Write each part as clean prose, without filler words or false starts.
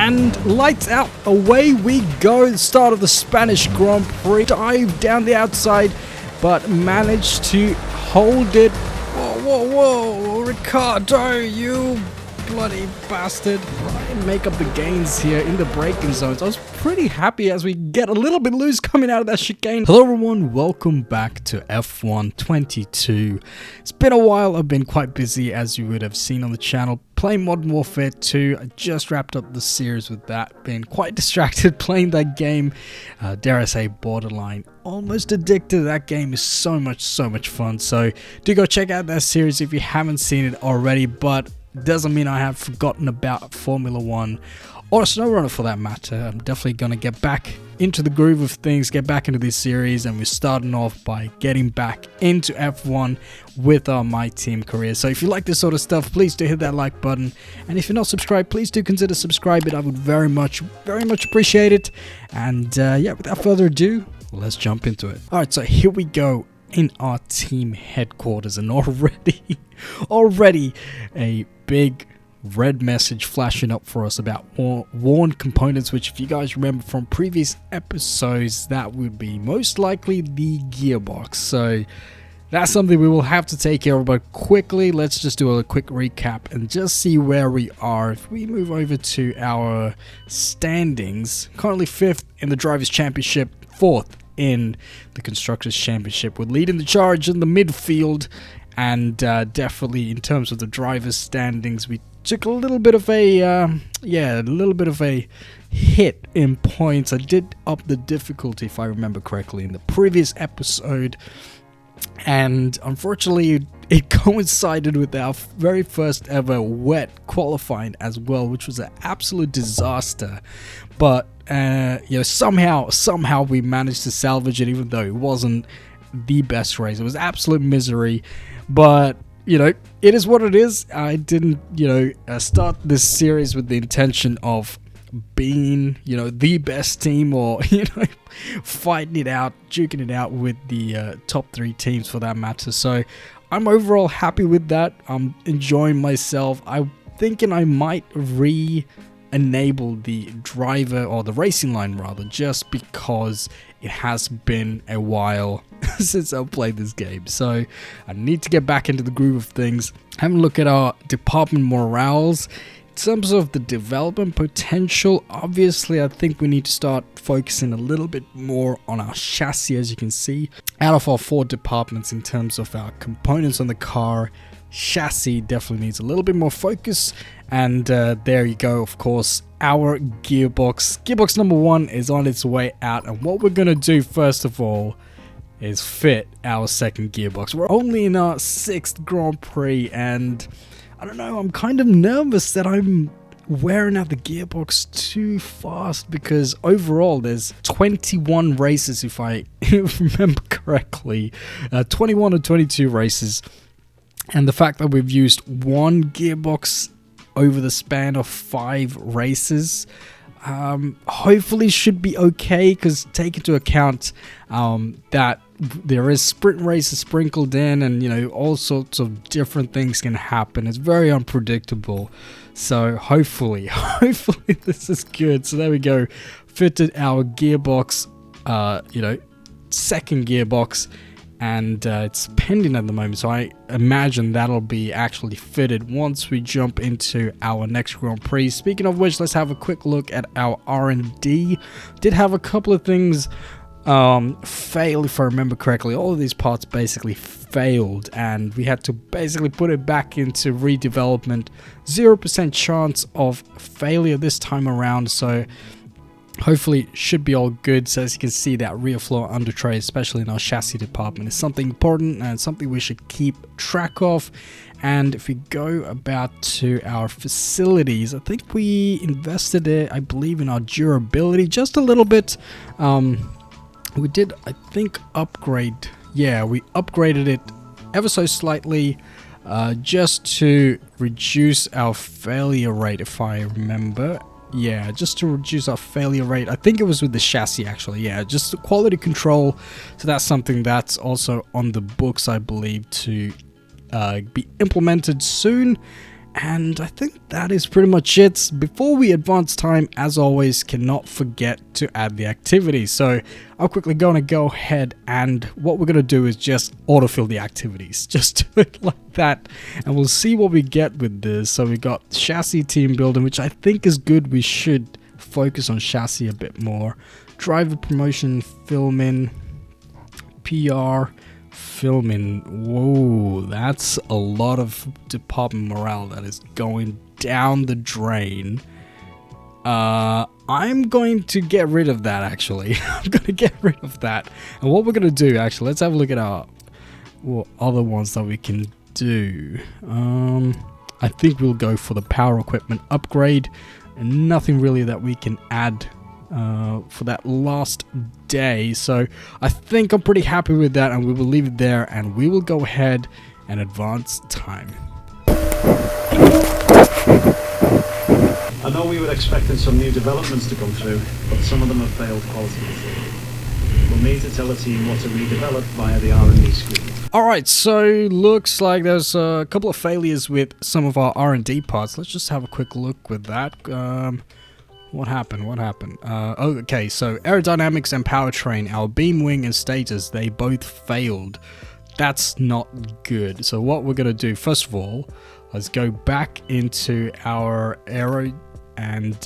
And lights out, away we go. The start of the Spanish Grand Prix. Dive down the outside, but managed to hold it. Whoa, Ricciardo, you bloody bastard. Try and make up the gains here in the braking zones. I was pretty happy as we get a little bit loose coming out of that chicane. Hello everyone, welcome back to F1 22. It's been a while. I've been quite busy, as you would have seen on the channel, playing Modern Warfare 2. I just wrapped up the series with that. Been quite distracted playing that game. Dare I say borderline. Almost addicted. That game is so much fun. So do go check out that series if you haven't seen it already. But doesn't mean I have forgotten about Formula 1 or SnowRunner for that matter. I'm definitely going to get back into the groove of things, get back into this series, and we're starting off by getting back into F1 with our My Team career. So if you like this sort of stuff, please do hit that like button, and if you're not subscribed, please do consider subscribing. I would very much appreciate it. And yeah, without further ado, let's jump into it. Alright, so here we go in our team headquarters, and already a big red message flashing up for us about worn components, which if you guys remember from previous episodes, that would be most likely the gearbox. So that's something we will have to take care of, but quickly let's just do a quick recap and just see where we are. If we move over to our standings, currently 5th in the Drivers' Championship, 4th in the Constructors' Championship. We're leading the charge in the midfield, and definitely in terms of the drivers' standings, we took a little bit of a hit in points. I did up the difficulty, if I remember correctly, in the previous episode, and unfortunately it coincided with our very first ever wet qualifying as well, which was an absolute disaster. But you know, somehow we managed to salvage it, even though it wasn't the best race. It was absolute misery, but you know, it is what it is. I didn't, start this series with the intention of being, the best team, or fighting it out, duking it out with the top 3 teams for that matter. So I'm overall happy with that. I'm enjoying myself. I'm thinking I might enable the driver, or the racing line rather, just because it has been a while since I've played this game. So I need to get back into the groove of things. Have a look at our department morales. In terms of the development potential, obviously I think we need to start focusing a little bit more on our chassis. As you can see, out of our 4 departments in terms of our components on the car, chassis definitely needs a little bit more focus. And there you go, of course, our gearbox number 1 is on its way out, and what we're gonna do first of all is fit our second gearbox. We're only in our 6th Grand Prix, and I don't know, I'm kind of nervous that I'm wearing out the gearbox too fast, because overall there's 21 races, if I remember correctly, 21 or 22 races. And the fact that we've used 1 gearbox over the span of 5 races, hopefully should be okay, because take into account that there is sprint races sprinkled in, and all sorts of different things can happen. It's very unpredictable. So hopefully this is good. So there we go, fitted our gearbox, second gearbox, and it's pending at the moment, so I imagine that'll be actually fitted once we jump into our next Grand Prix. Speaking of which, let's have a quick look at our R&D. Did have a couple of things fail, if I remember correctly. All of these parts basically failed, and we had to basically put it back into redevelopment. 0% chance of failure this time around, so hopefully should be all good. So as you can see, that rear floor under tray, especially in our chassis department, is something important and something we should keep track of. And if we go about to our facilities, I think we invested it, I believe, in our durability just a little bit. We did, I think, upgrade. Yeah, we upgraded it ever so slightly, just to reduce our failure rate, if I remember. Yeah, just to reduce our failure rate. I think it was with the chassis, actually. Yeah, just the quality control. So that's something that's also on the books, I believe, to be implemented soon. And I think that is pretty much it. Before we advance time, as always, cannot forget to add the activities. So I'm quickly going to go ahead, and what we're going to do is just autofill the activities. Just do it like that, and we'll see what we get with this. So we got chassis team building, which I think is good. We should focus on chassis a bit more. Driver promotion, filming, PR, filming. Whoa, that's a lot of department morale that is going down the drain. I'm going to get rid of that, actually. I'm going to get rid of that. And what we're going to do, actually, let's have a look at our other ones that we can do. I think we'll go for the power equipment upgrade, and nothing really that we can add for that last day. So I think I'm pretty happy with that, and we will leave it there, and we will go ahead and advance time. I know we were expecting some new developments to come through, but some of them have failed quality control. We'll need to tell the team what to redevelop via the R&D screen. Alright, so looks like there's a couple of failures with some of our R&D parts. Let's just have a quick look with that. What happened? Okay, so aerodynamics and powertrain, our beam wing and status, they both failed. That's not good. So what we're going to do, first of all, let's go back into our aero and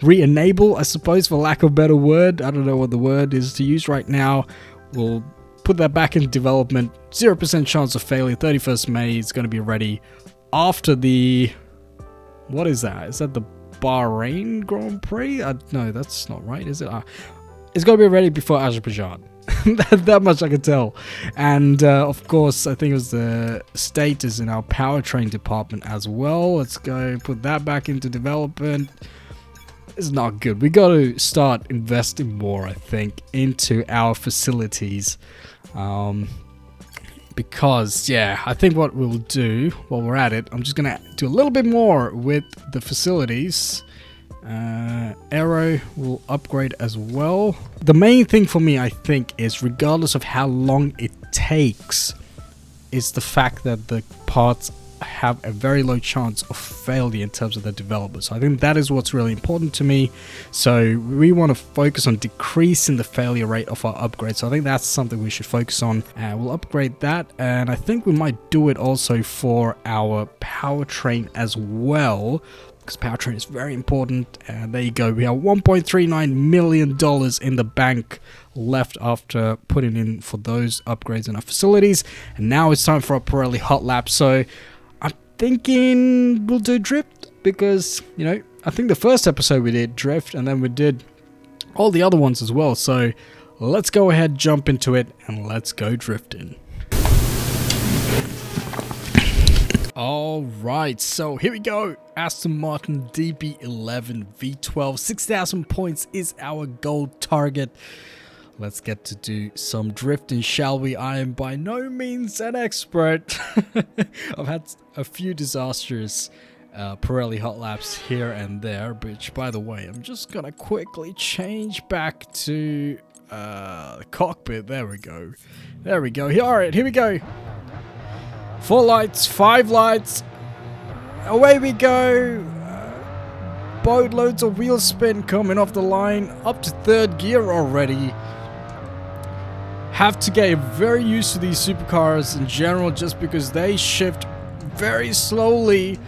re-enable, I suppose, for lack of a better word. I don't know what the word is to use right now. We'll put that back in development. 0% chance of failure. 31st May. It's going to be ready after the... What is that? Is that the Bahrain Grand Prix? No, that's not right, is it? It's going to be ready before Azerbaijan. that much I can tell. And of course, I think it was the status in our powertrain department as well. Let's go put that back into development. It's not good. We got to start investing more, I think, into our facilities. Because, yeah, I think what we'll do while we're at it, I'm just going to do a little bit more with the facilities. Aero will upgrade as well. The main thing for me, I think, is regardless of how long it takes, is the fact that the parts have a very low chance of failure in terms of the development. So I think that is what's really important to me. So we want to focus on decreasing the failure rate of our upgrades. So I think that's something we should focus on. We'll upgrade that, and I think we might do it also for our powertrain as well, because powertrain is very important. And there you go, we have $1.39 million in the bank left after putting in for those upgrades in our facilities. And now it's time for our Pirelli hot lap. So I'm thinking we'll do drift, because, you know, I think the first episode we did drift, and then we did all the other ones as well. So let's go ahead, jump into it, and let's go drifting. Alright, so here we go. Aston Martin DB11 V12, 6,000 points is our goal target. Let's get to do some drifting, shall we? I am by no means an expert. I've had a few disastrous Pirelli hot laps here and there, which, by the way, I'm just gonna quickly change back to the cockpit. There we go. Alright, here we go. 4 lights, 5 lights. Away we go. Boatloads of wheel spin coming off the line. Up to 3rd gear already. Have to get very used to these supercars in general, just because they shift very slowly.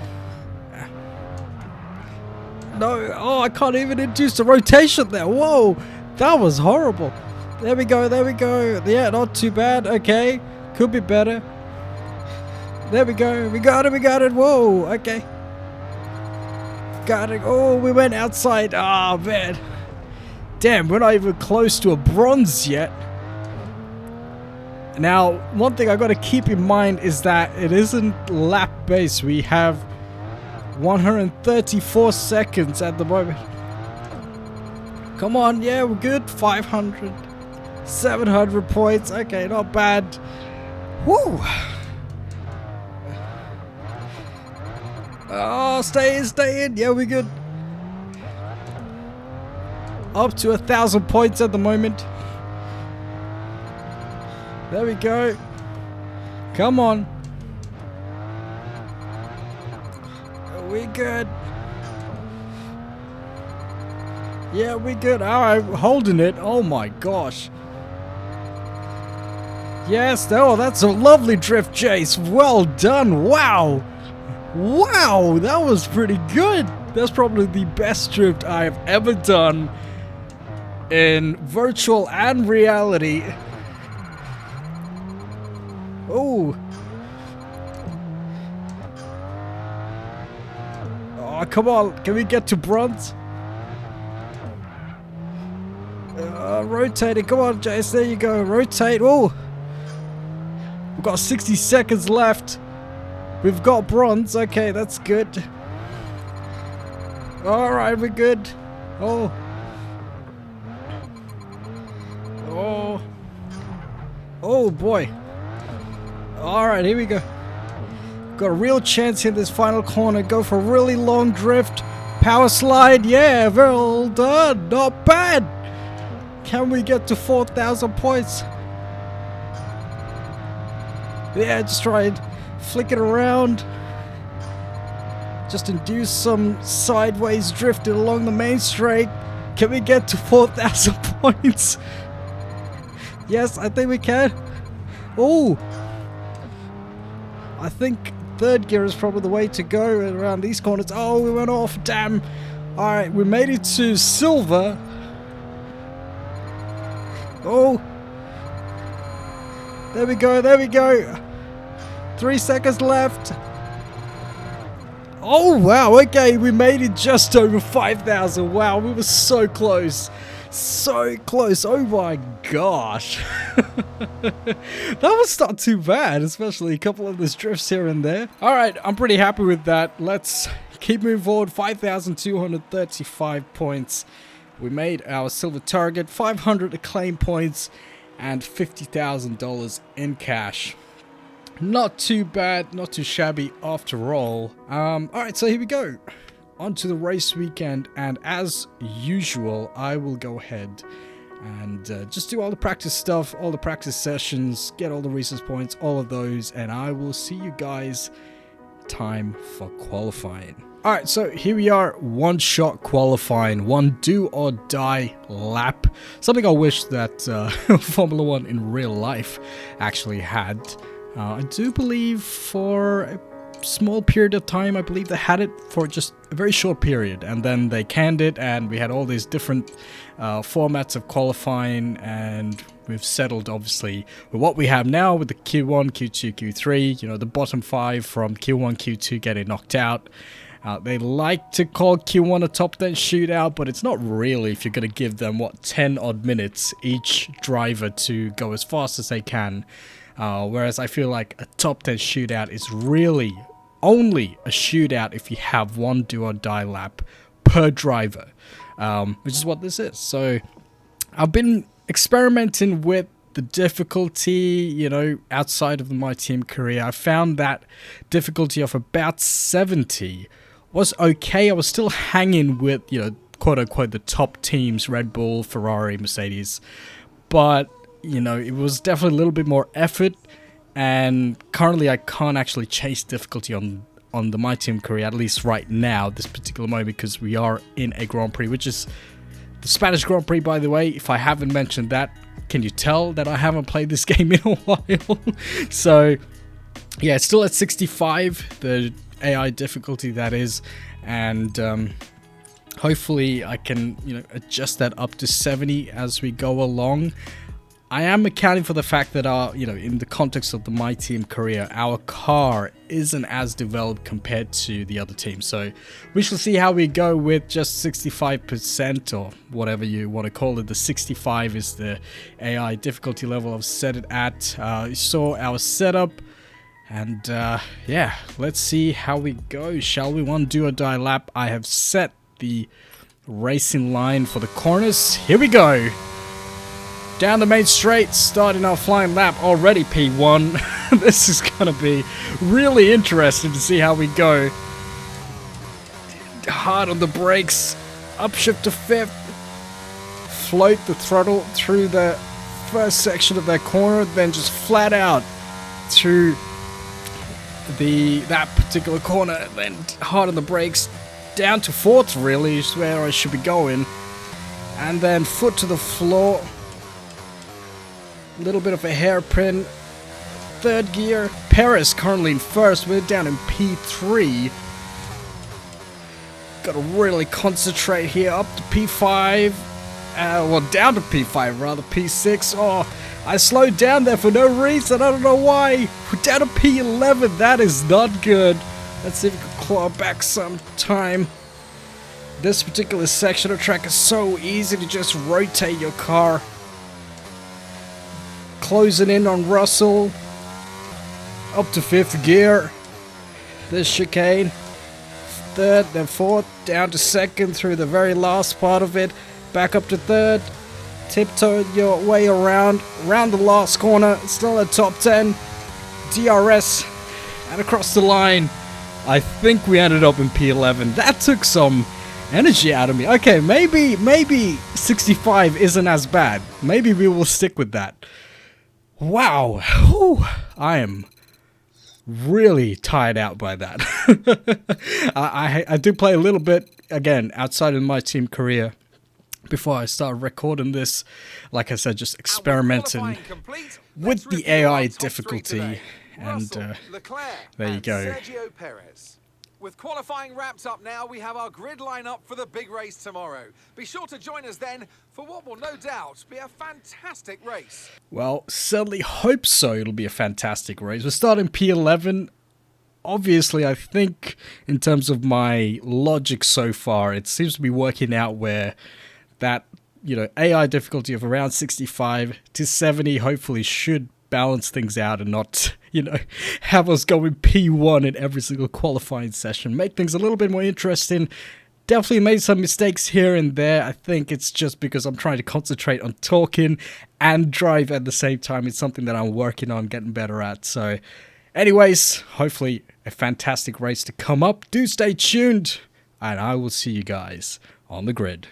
No, oh, I can't even induce the rotation there. Whoa, that was horrible. There we go. Yeah, not too bad. Okay, could be better. There we go. We got it. Whoa, okay. Got it. Oh, we went outside. Oh, man. Damn, we're not even close to a bronze yet. Now, one thing I got to keep in mind is that it isn't lap based. We have 134 seconds at the moment. Come on, yeah, we're good. 500, 700 points. Okay, not bad. Woo! Oh, stay in. Yeah, we're good. Up to 1,000 points at the moment. There we go. Come on. We good. Yeah, we good. Alright, holding it. Oh my gosh. Yes, oh, that's a lovely drift, Jace. Well done. Wow. Wow, that was pretty good. That's probably the best drift I have ever done in virtual and reality. Oh. Oh, come on. Can we get to bronze? Rotate it. Come on, Jace. There you go. Rotate. Oh. We've got 60 seconds left. We've got bronze. Okay, that's good. Alright, we're good. Oh. Oh. Oh, boy. Alright, here we go. Got a real chance in this final corner. Go for a really long drift. Power slide. Yeah, well done. Not bad. Can we get to 4,000 points? Yeah, just try and flick it around. Just induce some sideways drifting along the main straight. Can we get to 4,000 points? Yes, I think we can. Oh, I think third gear is probably the way to go around these corners. Oh, we went off. Damn. Alright, we made it to silver. Oh. There we go, there we go. 3 seconds left. Oh, wow, okay, we made it just over 5,000. Wow, we were so close. So close, oh my gosh. That was not too bad, especially a couple of those drifts here and there. Alright, I'm pretty happy with that. Let's keep moving forward. 5,235 points. We made our silver target, 500 acclaim points, and $50,000 in cash. Not too bad, not too shabby after all. Alright, so here we go. On to the race weekend, and as usual, I will go ahead and just do all the practice stuff, all the practice sessions, get all the resource points, all of those, and I will see you guys time for qualifying. Alright, so here we are, one-shot qualifying, one do-or-die lap. Something I wish that Formula 1 in real life actually had. I do believe for a small period of time, I believe they had it for just a very short period, and then they canned it, and we had all these different formats of qualifying, and we've settled obviously with what we have now with the Q1, Q2, Q3, you know, the bottom 5 from Q1, Q2 getting knocked out. They like to call Q1 a top 10 shootout, but it's not really if you're going to give them, 10 odd minutes each driver to go as fast as they can. Whereas I feel like a top 10 shootout is really only a shootout if you have one do or die lap per driver, which is what this is. So I've been experimenting with the difficulty, you know, outside of my team career. I found that difficulty of about 70 was okay. I was still hanging with, you know, quote unquote the top teams, Red Bull, Ferrari, Mercedes, but you know, it was definitely a little bit more effort, and currently I can't actually chase difficulty on the My Team career, at least right now, this particular moment, because we are in a Grand Prix, which is the Spanish Grand Prix, by the way. If I haven't mentioned that, can you tell that I haven't played this game in a while? So, yeah, it's still at 65, the AI difficulty that is, and hopefully I can, you know, adjust that up to 70 as we go along. I am accounting for the fact that you know, in the context of the My Team career, our car isn't as developed compared to the other teams. So we shall see how we go with just 65% or whatever you want to call it. The 65 is the AI difficulty level I've set it at. You saw our setup, and yeah, let's see how we go. Shall we? One do or die lap. I have set the racing line for the corners. Here we go. Down the main straight, starting our flying lap already, P1. This is going to be really interesting to see how we go. Hard on the brakes, upshift to 5th. Float the throttle through the first section of that corner, then just flat out through that particular corner, then hard on the brakes, down to 4th really is where I should be going, and then foot to the floor, a little bit of a hairpin, 3rd gear, Perez currently in 1st, we're down in P3, gotta really concentrate here, up to P5, well down to P5 rather, P6, oh, I slowed down there for no reason, I don't know why. We're down to P11, that is not good. Let's see if we can claw back some time. This particular section of track is so easy to just rotate your car. Closing in on Russell. Up to 5th gear. This chicane. 3rd, then 4th, down to 2nd through the very last part of it. Back up to 3rd. Tiptoe your way around the last corner, still at top 10, DRS, and across the line. I think we ended up in P11. That took some energy out of me. Okay, maybe 65 isn't as bad. Maybe we will stick with that. Wow, whew. I am really tired out by that. I do play a little bit, again, outside of my team career. Before I start recording this, like I said, just experimenting with the AI difficulty, and there you go. With qualifying wrapped up now, we have our grid lineup for the big race tomorrow. Be sure to join us then for what will no doubt be a fantastic race. Well, certainly hope so. It'll be a fantastic race. We're starting P11. Obviously, I think in terms of my logic so far, it seems to be working out where that, you know, AI difficulty of around 65 to 70 hopefully should balance things out and not, you know, have us going P1 in every single qualifying session. Make things a little bit more interesting. Definitely made some mistakes here and there. I think it's just because I'm trying to concentrate on talking and drive at the same time. It's something that I'm working on getting better at. So anyways, hopefully a fantastic race to come up. Do stay tuned, and I will see you guys on the grid.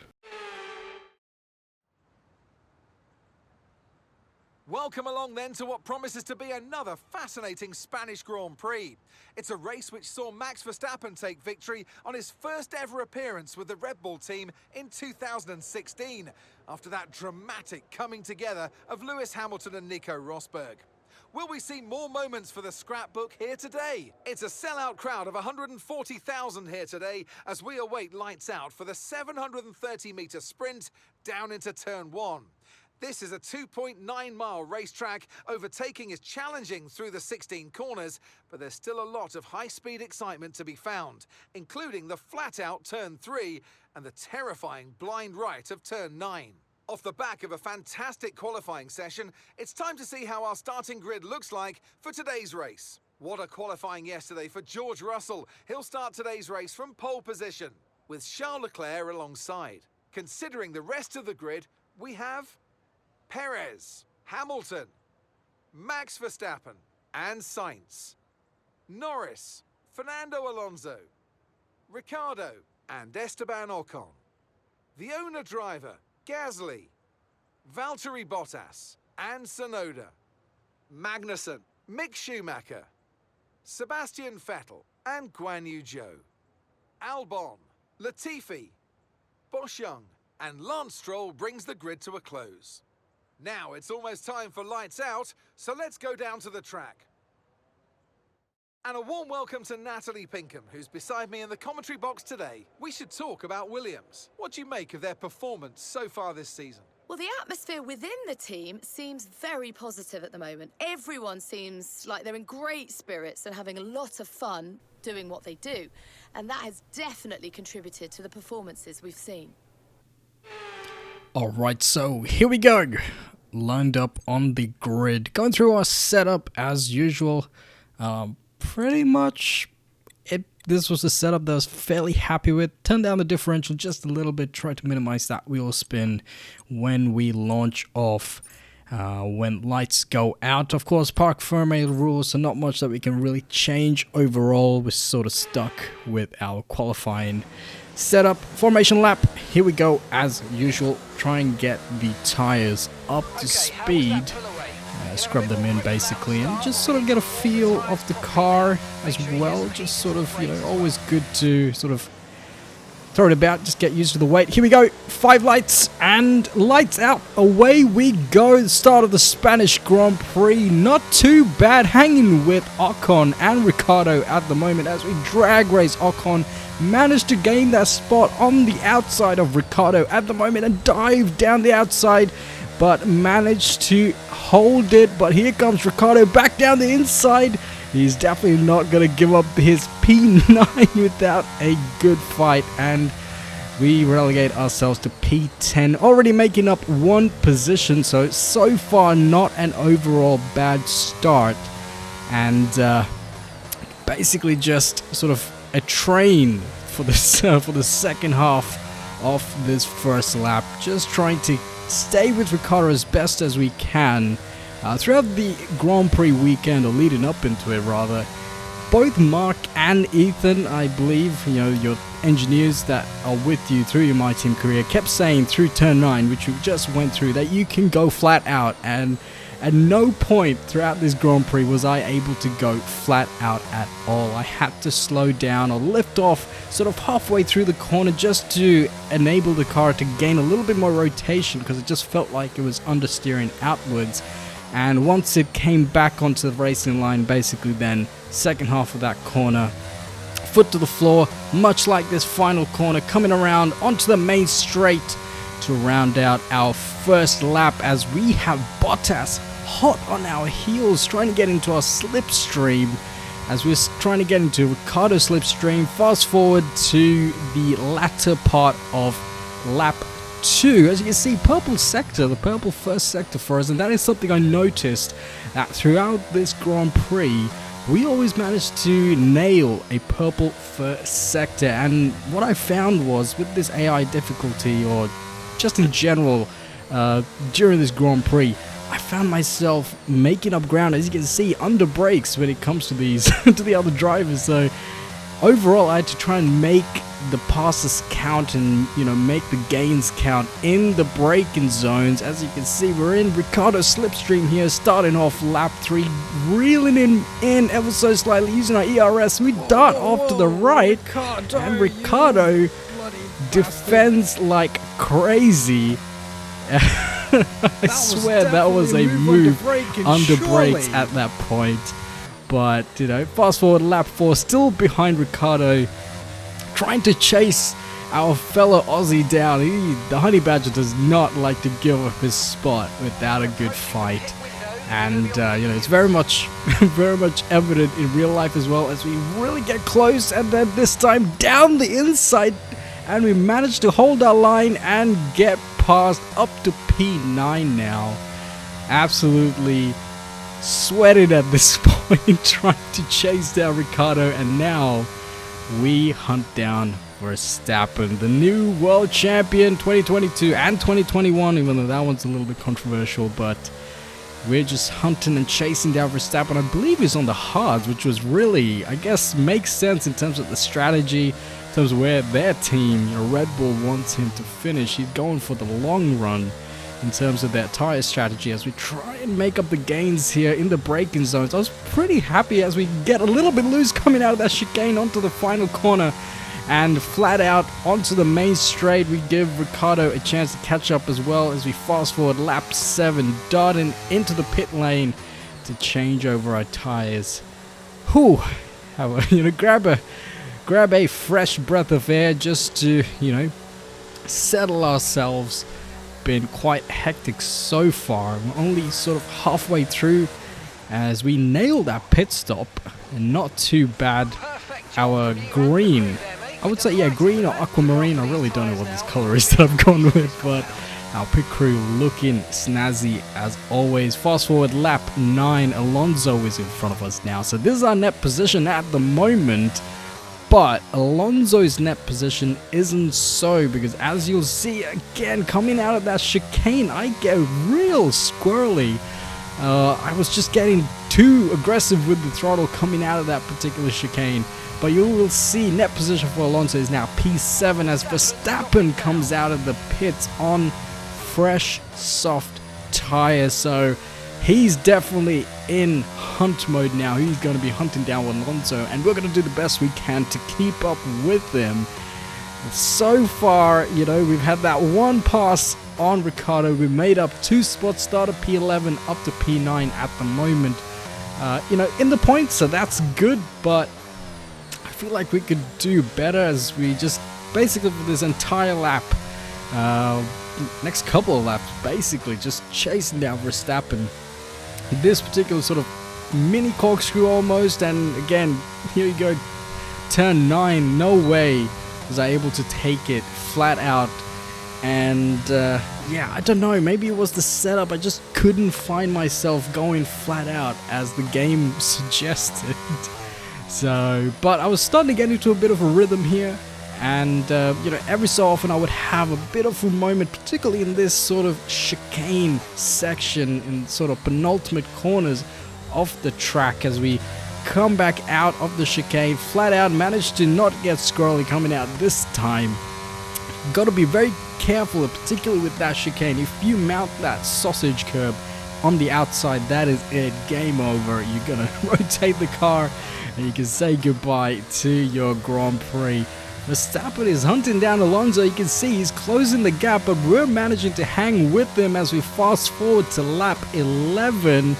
Welcome along then to what promises to be another fascinating Spanish Grand Prix. It's a race which saw Max Verstappen take victory on his first ever appearance with the Red Bull team in 2016, after that dramatic coming together of Lewis Hamilton and Nico Rosberg. Will we see more moments for the scrapbook here today? It's a sellout crowd of 140,000 here today as we await lights out for the 730-metre sprint down into Turn 1. This is a 2.9-mile racetrack. Overtaking is challenging through the 16 corners, but there's still a lot of high-speed excitement to be found, including the flat-out Turn 3 and the terrifying blind right of Turn 9. Off the back of a fantastic qualifying session, it's time to see how our starting grid looks like for today's race. What a qualifying yesterday for George Russell. He'll start today's race from pole position, with Charles Leclerc alongside. Considering the rest of the grid, we have Perez, Hamilton, Max Verstappen and Sainz, Norris, Fernando Alonso, Ricciardo and Esteban Ocon. The owner driver, Gasly, Valtteri Bottas and Tsunoda, Magnussen, Mick Schumacher, Sebastian Vettel and Guan Yu Zhou, Albon, Latifi, Boschung and Lance Stroll brings the grid to a close. Now it's almost time for lights out, so let's go down to the track. And a warm welcome to Natalie Pinkham, who's beside me in the commentary box today. We should talk about Williams. What do you make of their performance so far this season? Well, the atmosphere within the team seems very positive at the moment. Everyone seems like they're in great spirits and having a lot of fun doing what they do. And that has definitely contributed to the performances we've seen. Alright, so here we go. Lined up on the grid. Going through our setup as usual. Pretty much, this was a setup that I was fairly happy with. Turned down the differential just a little bit. Tried to minimize that wheel spin when we launch off. When lights go out. Of course, park firmware rules, so not much that we can really change overall. We're sort of stuck with our qualifying setup. Formation lap, here we go as usual. Try and get the tires up to speed. scrub them in basically, and just sort of get a feel of the car as well. Just sort of, always good to sort of throw it about, just get used to the weight. Here we go, 5 lights and lights out. Away we go. The start of the Spanish Grand Prix. Not too bad, hanging with Ocon and Ricciardo at the moment as we drag race. Ocon managed to gain that spot on the outside of Ricciardo at the moment and dive down the outside, but managed to hold it. But here comes Ricciardo back down the inside. He's definitely not going to give up his P9 without a good fight, and we relegate ourselves to P10, already making up 1 position, so far not an overall bad start, and basically just sort of a train for this for the second half of this first lap, just trying to stay with Ricciardo as best as we can. Throughout the Grand Prix weekend, or leading up into it rather, both Mark and Ethan, I believe, your engineers that are with you through your My Team career, kept saying through turn 9, which we just went through, that you can go flat out, and at no point throughout this Grand Prix was I able to go flat out at all. I had to slow down or lift off sort of halfway through the corner just to enable the car to gain a little bit more rotation, because it just felt like it was understeering outwards. And once it came back onto the racing line, basically then, second half of that corner, foot to the floor, much like this final corner, coming around onto the main straight to round out our first lap, as we have Bottas hot on our heels, trying to get into our slipstream, as we're trying to get into Ricciardo's slipstream. Fast forward to the latter part of lap 2, as you can see, purple sector, the purple first sector for us, and that is something I noticed, that throughout this Grand Prix we always managed to nail a purple first sector. And what I found was, with this AI difficulty, or just in general during this Grand Prix, I found myself making up ground, as you can see, under brakes when it comes to these to the other drivers. So overall I had to try and make the passes count and make the gains count in the braking zones. As you can see, we're in Ricciardo's slipstream here, starting off lap 3, reeling in ever so slightly using our ERS. We dart off to the right, and Ricciardo defends like crazy. I swear that was a move under brakes at that point. But fast forward lap 4, still behind Ricciardo, trying to chase our fellow Aussie down. The Honey Badger does not like to give up his spot without a good fight, and it's very much evident in real life as well, as we really get close, and then this time down the inside, and we manage to hold our line and get past up to P9 now. Absolutely sweated at this point, trying to chase down Ricciardo, and now we hunt down Verstappen, the new world champion 2022 and 2021, even though that one's a little bit controversial. But we're just hunting and chasing down Verstappen. I believe he's on the hards, which was really, I guess, makes sense in terms of the strategy, in terms of where their team, Red Bull, wants him to finish. He's going for the long run in terms of their tire strategy, as we try and make up the gains here in the braking zones. I was pretty happy as we get a little bit loose coming out of that chicane onto the final corner, and flat out onto the main straight. We give Ricciardo a chance to catch up, as well as we fast forward lap 7, darting into the pit lane to change over our tires. Whew, grab a fresh breath of air just to settle ourselves. Been quite hectic so far. We're only sort of halfway through, as we nailed that pit stop, and not too bad. Our green, I would say, green or aquamarine, I really don't know what this color is that I've gone with, but our pit crew looking snazzy as always. Fast forward lap 9, Alonso is in front of us now, so this is our net position at the moment. But Alonso's net position isn't so, because as you'll see again, coming out of that chicane, I get real squirrely. I was just getting too aggressive with the throttle coming out of that particular chicane. But you will see net position for Alonso is now P7, as Verstappen comes out of the pits on fresh, soft tires. So he's definitely in hunt mode now. He's going to be hunting down Alonso, and we're going to do the best we can to keep up with him. So far, you know, we've had that one pass on Ricciardo. We made up 2 spots, started P11 up to P9 at the moment. You know, in the points, so that's good, but I feel like we could do better as we just basically for this entire lap, next couple of laps, basically just chasing down Verstappen. This particular sort of mini corkscrew almost, and again, here you go, turn 9, no way was I able to take it flat out. And yeah, I don't know, maybe it was the setup. I just couldn't find myself going flat out as the game suggested. So, but I was starting to get into a bit of a rhythm here, and you know, every so often I would have a bit of a moment, particularly in this sort of chicane section, in sort of penultimate corners of the track, as we come back out of the chicane flat out. Managed to not get squirrely coming out this time. Got to be very careful, particularly with that chicane. If you mount that sausage curb on the outside, that is it, game over. You're gonna rotate the car and you can say goodbye to your Grand Prix. Verstappen is hunting down Alonso. You can see he's closing the gap, but we're managing to hang with him as we fast forward to lap 11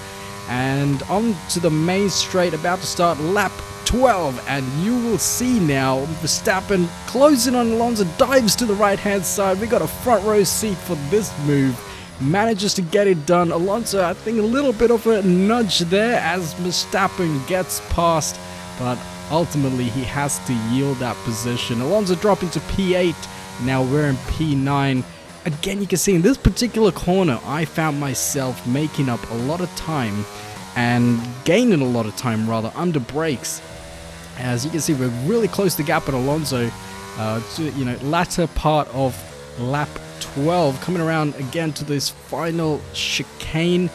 and on to the main straight, about to start lap 12, and you will see now Verstappen closing on Alonso, dives to the right hand side. We got a front row seat for this move, manages to get it done. Alonso, I think a little bit of a nudge there as Verstappen gets past, but ultimately he has to yield that position. Alonso dropping to P8, now we're in P9. Again, you can see in this particular corner I found myself making up a lot of time and gaining a lot of time rather under brakes. As you can see, we're really close to gap at Alonso, you know, latter part of lap 12, coming around again to this final chicane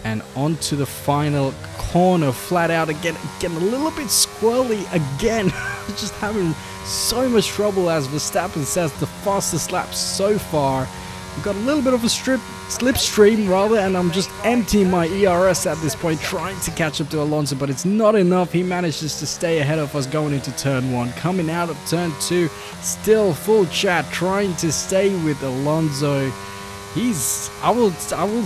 and onto the final corner flat out again. Getting a little bit squirrely again. Just having so much trouble, as Verstappen says, the fastest lap so far. We've got a little bit of a slipstream rather, and I'm just emptying my ERS at this point, trying to catch up to Alonso, but it's not enough. He manages to stay ahead of us going into turn 1. Coming out of turn 2, still full chat, trying to stay with Alonso. I will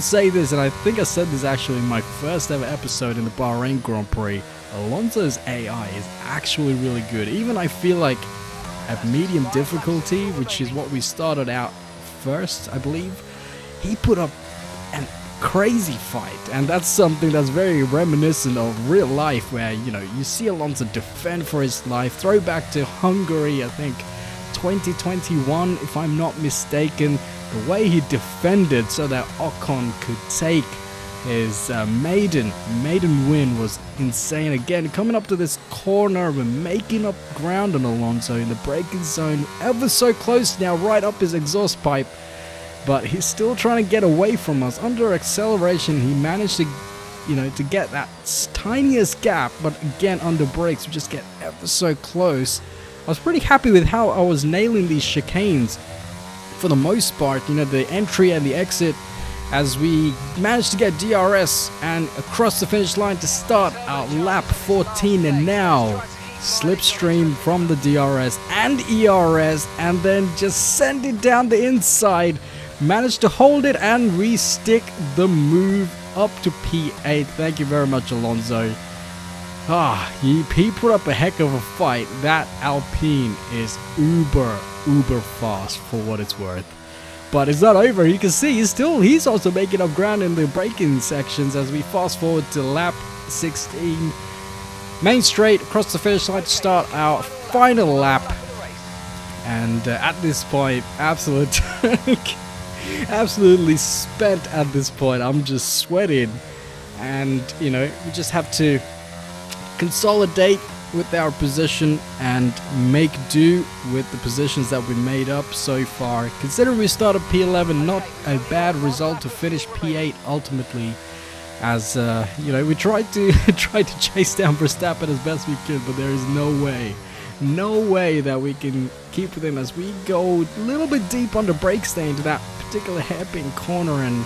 say this, and I think I said this actually in my first ever episode in the Bahrain Grand Prix, Alonso's AI is actually really good. Even I feel like at medium difficulty, which is what we started out first, I believe, he put up a crazy fight, and that's something that's very reminiscent of real life, where, you know, you see Alonso defend for his life. Throwback to Hungary, I think 2021 if I'm not mistaken, the way he defended so that Ocon could take his maiden win was insane. Again, coming up to this corner, we're making up ground on Alonso in the braking zone, ever so close now, right up his exhaust pipe, but he's still trying to get away from us. Under acceleration, he managed to, you know, to get that tiniest gap, but again, under brakes, we just get ever so close. I was pretty happy with how I was nailing these chicanes for the most part, you know, the entry and the exit, as we managed to get DRS and across the finish line to start our lap 14, and now slipstream from the DRS and ERS, and then just send it down the inside, managed to hold it and re-stick the move up to P8. Thank you very much, Alonso. He put up a heck of a fight. That Alpine is uber fast for what it's worth. But it's not over. You can see he's also making up ground in the braking sections as we fast forward to lap 16. Main straight across the finish line to start our final lap. And at this point, absolutely spent at this point. I'm just sweating. And, you know, we just have to consolidate with our position and make do with the positions that we made up so far. Considering we started P11, not a bad result to finish P8 ultimately, as you know, we tried to chase down Verstappen as best we could, but there is no way that we can keep with him as we go a little bit deep on the brake stay into that particular hairpin corner, and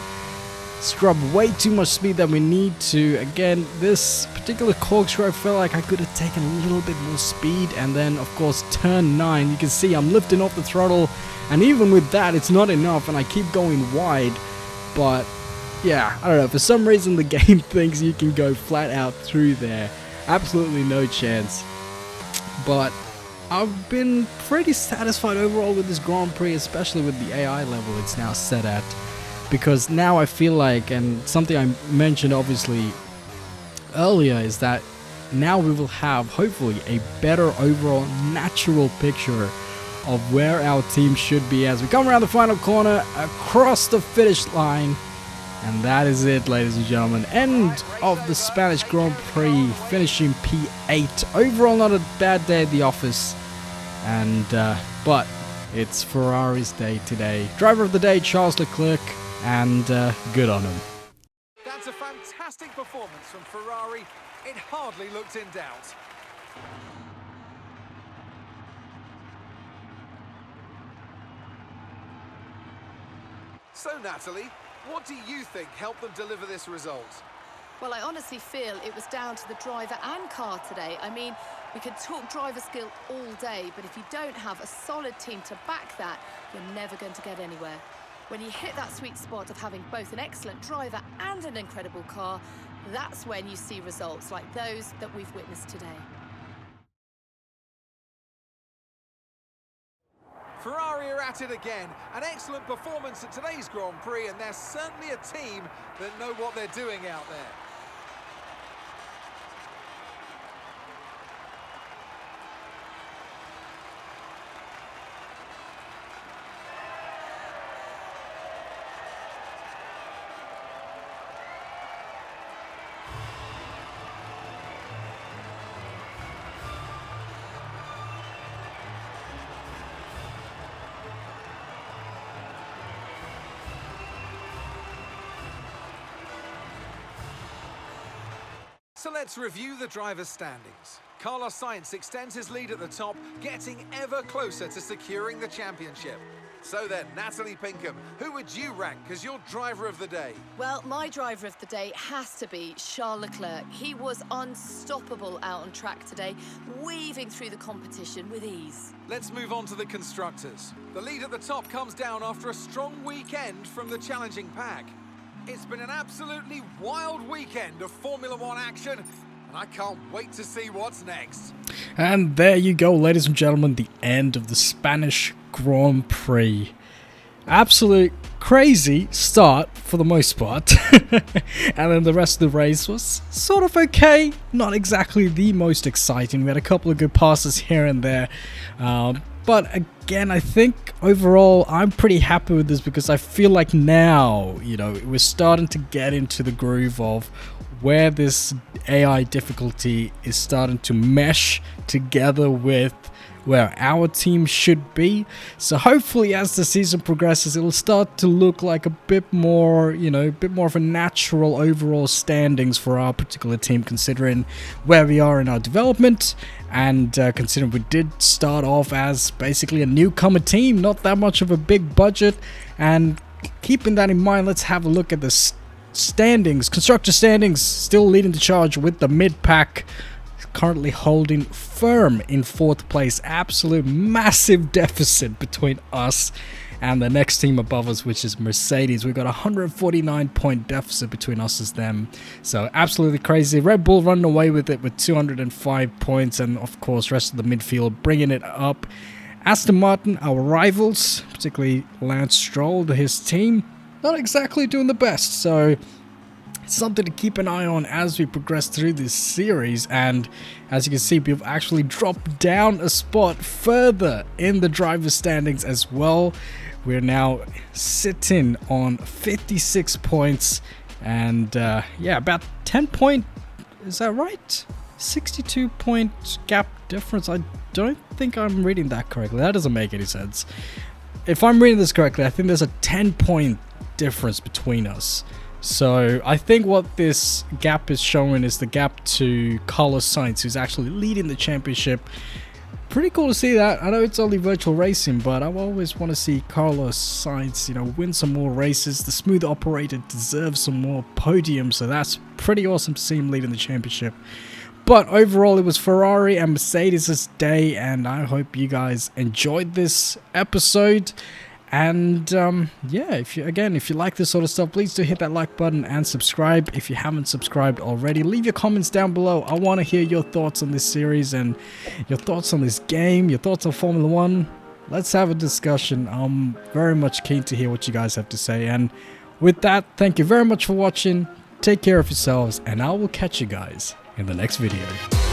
scrub way too much speed than we need to. Again, this particular corkscrew, I felt like I could have taken a little bit more speed. And then, of course, turn 9, you can see I'm lifting off the throttle. And even with that, it's not enough, and I keep going wide. But, yeah, I don't know. For some reason, the game thinks you can go flat out through there. Absolutely no chance. But I've been pretty satisfied overall with this Grand Prix, especially with the AI level it's now set at. Because now I feel like, and something I mentioned obviously earlier, is that now we will have, hopefully, a better overall natural picture of where our team should be as we come around the final corner, across the finish line. And that is it, ladies and gentlemen. End of the Spanish Grand Prix, finishing P8. Overall, not a bad day at the office. And, but it's Ferrari's day today. Driver of the day, Charles Leclerc, and good on him. That's a fantastic performance from Ferrari. It hardly looked in doubt. So, Natalie, what do you think helped them deliver this result? Well, I honestly feel it was down to the driver and car today. I mean, we could talk driver skill all day, but if you don't have a solid team to back that, you're never going to get anywhere. When you hit that sweet spot of having both an excellent driver and an incredible car, that's when you see results like those that we've witnessed today. Ferrari are at it again. An excellent performance at today's Grand Prix, and they're certainly a team that know what they're doing out there. So let's review the drivers' standings. Carlos Sainz extends his lead at the top, getting ever closer to securing the championship. So then, Natalie Pinkham, who would you rank as your driver of the day? Well, my driver of the day has to be Charles Leclerc. He was unstoppable out on track today, weaving through the competition with ease. Let's move on to the constructors. The lead at the top comes down after a strong weekend from the challenging pack. It's been an absolutely wild weekend of Formula One action, and I can't wait to see what's next. And there you go, ladies and gentlemen, the end of the Spanish Grand Prix. Absolute crazy start for the most part. And then the rest of the race was sort of okay. Not exactly the most exciting. We had a couple of good passes here and there. But again, I think overall I'm pretty happy with this because I feel like now, you know, we're starting to get into the groove of where this AI difficulty is starting to mesh together with where our team should be. So hopefully as the season progresses, it'll start to look like a bit more, you know, a bit more of a natural overall standings for our particular team, considering where we are in our development and considering we did start off as basically a newcomer team, not that much of a big budget. And keeping that in mind, let's have a look at the standings. Constructor standings still leading the charge with the mid-pack currently holding firm in 4th place. Absolute massive deficit between us and the next team above us, which is Mercedes. We've got a 149 point deficit between us and them, so absolutely crazy. Red Bull running away with it with 205 points, and of course rest of the midfield bringing it up. Aston Martin, our rivals, particularly Lance Stroll, his team, not exactly doing the best, so something to keep an eye on as we progress through this series. And as you can see, we've actually dropped down a spot further in the driver standings as well. We're now sitting on 56 points and yeah, about 10 point, is that right? 62 point gap difference. I don't think I'm reading that correctly. That doesn't make any sense. If I'm reading this correctly, I think there's a 10 point difference between us. So I think what this gap is showing is the gap to Carlos Sainz, who's actually leading the championship pretty cool to see that. I know it's only virtual racing, but I always want to see Carlos Sainz, you know, win some more races. The smooth operator deserves some more podiums, so that's pretty awesome to see him leading the championship. But overall, it was Ferrari and Mercedes' day, and I hope you guys enjoyed this episode. And yeah, if you like this sort of stuff, please do hit that like button and subscribe if you haven't subscribed already. Leave your comments down below. I want to hear your thoughts on this series and your thoughts on this game, your thoughts on Formula 1. Let's have a discussion. I'm very much keen to hear what you guys have to say. And with that, thank you very much for watching. Take care of yourselves, and I will catch you guys in the next video.